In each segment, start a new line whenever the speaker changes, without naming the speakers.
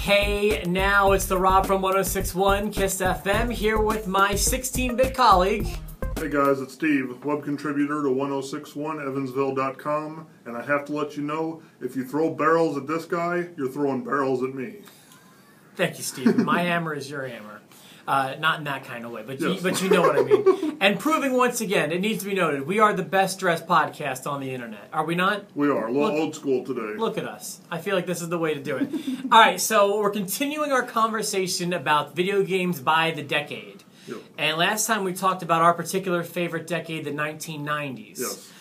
Hey, now it's the Rob from 1061 KISS FM here with my 16-bit colleague.
Hey guys, it's Steve, web contributor to 1061evansville.com, and I have to let you know, if you throw barrels at this guy, you're throwing barrels at me.
Thank you, Steve. My hammer is your hammer. Not in that kind of way, but,
yes.
but you know what I mean. And proving once again, it needs to be noted, we are the best dressed podcast on the internet. Are we not?
We are. A little old school today.
Look at us. I feel like this is the way to do it. All right, so we're continuing our conversation about video games by the decade.
Yep.
And last time we talked about our particular favorite decade, the 1990s.
Yes.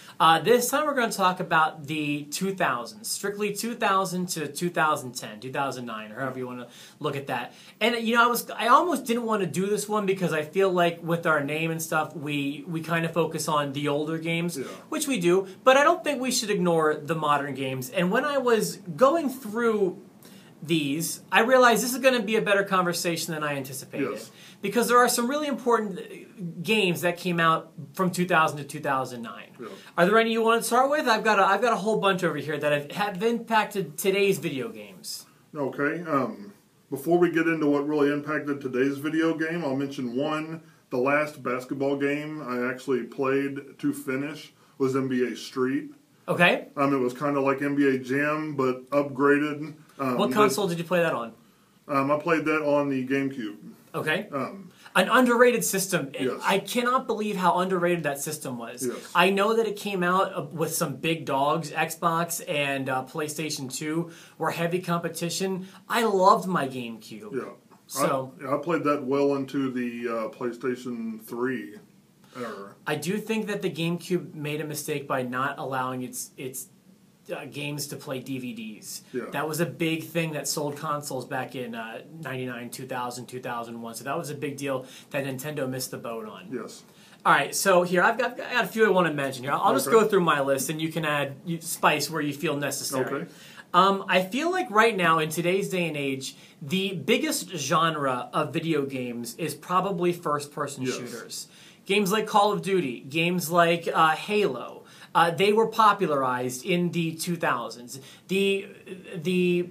This time we're going to talk about the 2000s, strictly 2000 to 2010, 2009, or however you want to look at that. And you know, I almost didn't want to do this one because I feel like with our name and stuff, we kind of focus on the older games, which we do. But I don't think we should ignore the modern games. And when I was going through these, I realized this is going to be a better conversation than I anticipated.
Yes.
Because there are some really important games that came out from 2000 to 2009.
Yeah.
Are there any you want to start with? I've got a whole bunch over here that have impacted today's video games.
Okay. Before we get into what really impacted today's video game, I'll mention one. The last basketball game I actually played to finish was NBA Street.
Okay.
It was kind of like NBA Jam, but upgraded.
What console did you play that on?
I played that on the GameCube.
Okay. An underrated system.
Yes.
I cannot believe how underrated that system was.
Yes.
I know that it came out with some big dogs. Xbox and PlayStation 2 were heavy competition. I loved my GameCube.
Yeah.
So
I played that well into the PlayStation 3 era.
I do think that the GameCube made a mistake by not allowing its games to play DVDs.
Yeah.
That was a big thing that sold consoles back in 99, 2000, 2001. So that was a big deal that Nintendo missed the boat on.
Yes.
All right, so here, I got a few I want to mention here. I'll just go through my list, and you can add spice where you feel necessary.
Okay.
I feel like right now, in today's day and age, the biggest genre of video games is probably first-person shooters. Games like Call of Duty, games like Halo, they were popularized in the 2000s. The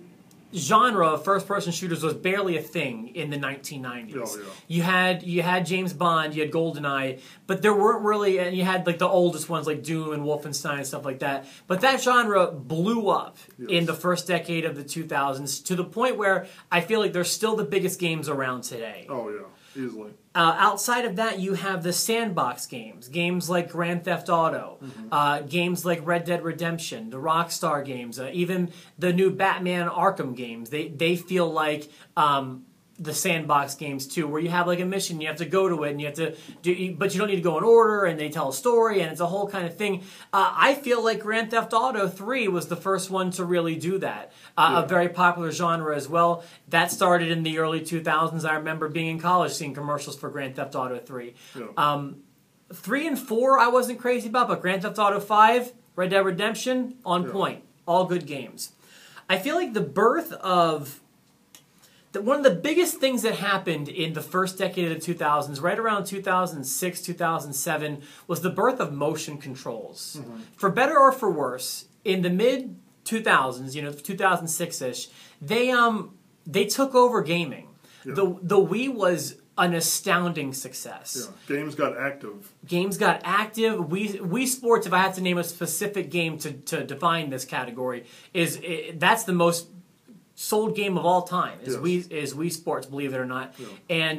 genre of first-person shooters was barely a thing in the 1990s.
Oh, yeah.
You had James Bond, you had GoldenEye, but there weren't really, and you had like the oldest ones like Doom and Wolfenstein and stuff like that. But that genre blew up in the first decade of the 2000s to the point where I feel like they're still the biggest games around today.
Oh yeah, easily.
Outside of that, you have the sandbox games like Grand Theft Auto, games like Red Dead Redemption, the Rockstar games, even the new Batman Arkham games. They feel like the sandbox games too, where you have like a mission, you have to go to it, and you have to do, but you don't need to go in order, and they tell a story, and it's a whole kind of thing. I feel like Grand Theft Auto 3 was the first one to really do that. A very popular genre as well. That started in the early 2000s. I remember being in college seeing commercials for Grand Theft Auto 3.
Yeah.
3 and 4 I wasn't crazy about, but Grand Theft Auto 5, Red Dead Redemption, on point. All good games. I feel like the birth of one of the biggest things that happened in the first decade of the 2000s, right around 2006, 2007, was the birth of motion controls. For better or for worse, in the mid-2000s, 2006-ish, they took over gaming.
Yeah.
The Wii was an astounding success.
Yeah. Games got active.
Games got active. Wii Sports, if I had to name a specific game to define this category, that's the most sold game of all time is Wii Sports, believe it or not.
Yeah.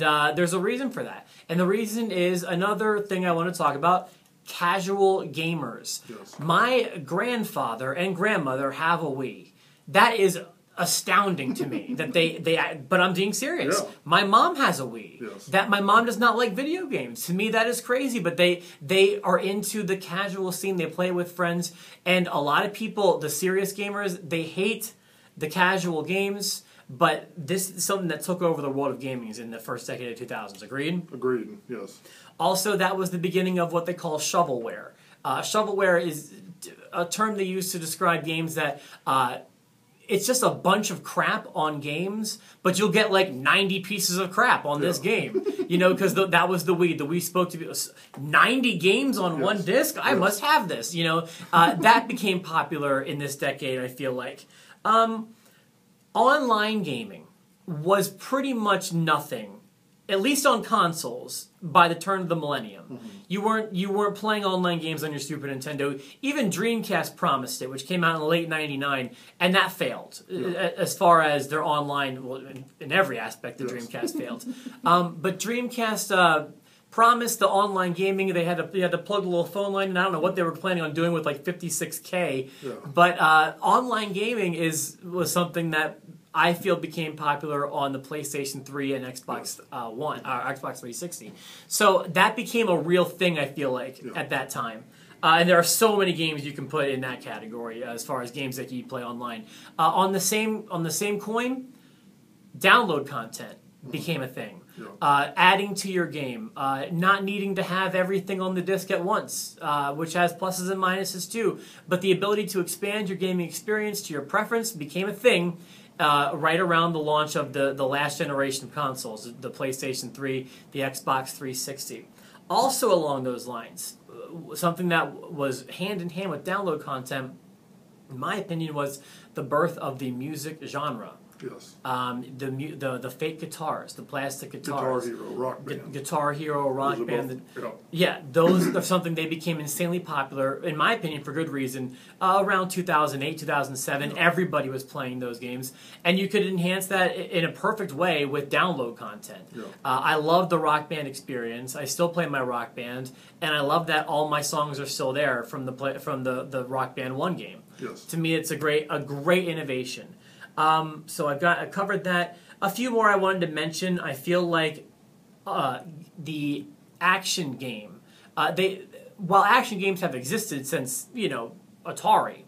And there's a reason for that. And the reason is another thing I want to talk about, casual gamers.
Yes.
My grandfather and grandmother have a Wii. That is astounding to me that but I'm being serious.
Yeah.
My mom has a Wii.
Yes.
That my mom does not like video games. To me that is crazy, but they are into the casual scene. They play with friends, and a lot of people, the serious gamers, they hate the casual games, but this is something that took over the world of gaming in the first decade of 2000s. Agreed?
Agreed, yes.
Also, that was the beginning of what they call shovelware. Shovelware is a term they use to describe games that it's just a bunch of crap on games, but you'll get like 90 pieces of crap on this game. Because that was the Wii. The Wii spoke to 90 games on one disc? I must have this. That became popular in this decade, I feel like. Online gaming. was pretty much nothing, at least on consoles, by the turn of the millennium. You weren't playing online games on your Super Nintendo. Even Dreamcast promised it, which came out in late '99, and that failed. As far as their online, well, in every aspect, the Dreamcast failed. But Dreamcast promised the online gaming. They had to plug the little phone line, and I don't know what they were planning on doing with like 56K. But online gaming was something that I feel became popular on the PlayStation 3 and Xbox One, Xbox 360. So that became a real thing, I feel like, at that time. And there are so many games you can put in that category as far as games that you play online. On the same coin, download content became a thing. Adding to your game, not needing to have everything on the disc at once, which has pluses and minuses too. But the ability to expand your gaming experience to your preference became a thing. Right around the launch of the last generation of consoles, the PlayStation 3, the Xbox 360. Also along those lines, something that was hand in hand with download content, in my opinion, was the birth of the music genre.
Yes.
The fake guitars, the plastic guitars.
Guitar Hero Rock Band.
Guitar Hero Rock Band.
Both,
yeah, those are something they became insanely popular, in my opinion, for good reason. Around 2008, 2007, everybody was playing those games, and you could enhance that in a perfect way with download content. I love the Rock Band experience. I still play my Rock Band, and I love that all my songs are still there from the Rock Band 1 game.
Yes.
To me, it's a great innovation. So I covered that. A few more I wanted to mention. I feel like the action game. While action games have existed since Atari,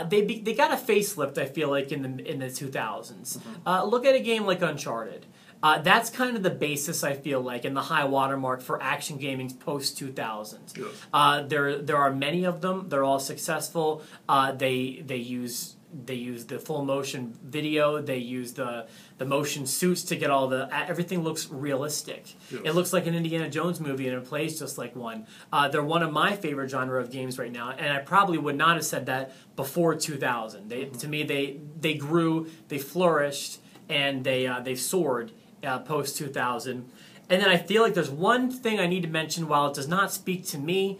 they got a facelift. I feel like in the 2000s. Look at a game like Uncharted. That's kind of the basis, I feel like, and the high watermark for action gaming post 2000s.
Yes.
There are many of them. They're all successful. They use the full motion video. They use the motion suits to get everything looks realistic.
Yes.
It looks like an Indiana Jones movie, and it plays just like one. They're one of my favorite genre of games right now, and I probably would not have said that before 2000. To me, they grew, they flourished, and they soared post 2000. And then I feel like there's one thing I need to mention. While it does not speak to me,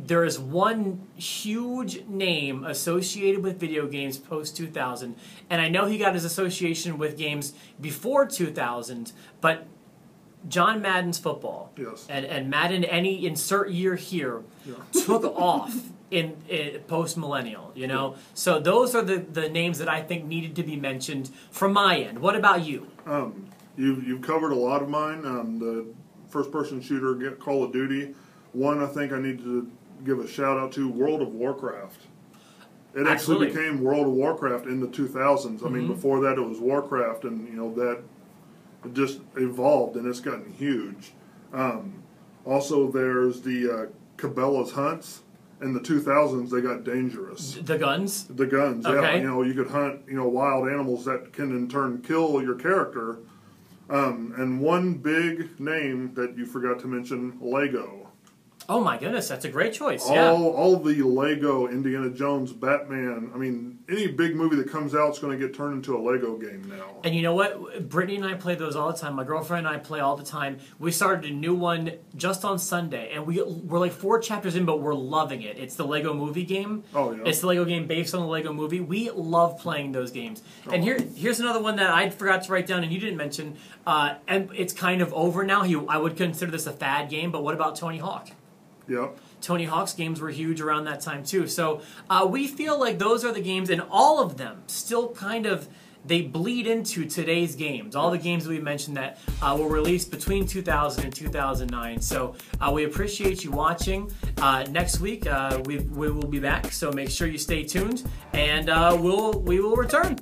there is one huge name associated with video games post-2000, and I know he got his association with games before 2000, but John Madden's football, and Madden, any insert year here, took off in post-millennial, So those are the names that I think needed to be mentioned from my end. What about you?
You've covered a lot of mine. The first-person shooter, Call of Duty. One I think I need to give a shout out to, World of Warcraft. It actually became World of Warcraft in the 2000s. I mean, before that it was Warcraft, and that it just evolved and it's gotten huge. Also, there's the Cabela's Hunts. In the 2000s, they got dangerous.
The guns?
The guns,
okay.
Yeah. You could hunt, wild animals that can in turn kill your character. And one big name that you forgot to mention, Lego.
Oh my goodness, that's a great choice.
All the Lego, Indiana Jones, Batman. I mean, any big movie that comes out is going to get turned into a Lego game now.
And you know what? Brittany and I play those all the time. My girlfriend and I play all the time. We started a new one just on Sunday, and we're like 4 chapters in, but we're loving it. It's the Lego Movie game.
Oh yeah.
It's the Lego game based on the Lego Movie. We love playing those games. And here's another one that I forgot to write down and you didn't mention. And it's kind of over now. I would consider this a fad game, but what about Tony Hawk?
Yep.
Tony Hawk's games were huge around that time too. So we feel like those are the games, and all of them still kind of, they bleed into today's games. All the games that we mentioned that were released between 2000 and 2009. So we appreciate you watching. Next week we will be back, so make sure you stay tuned, and we will return.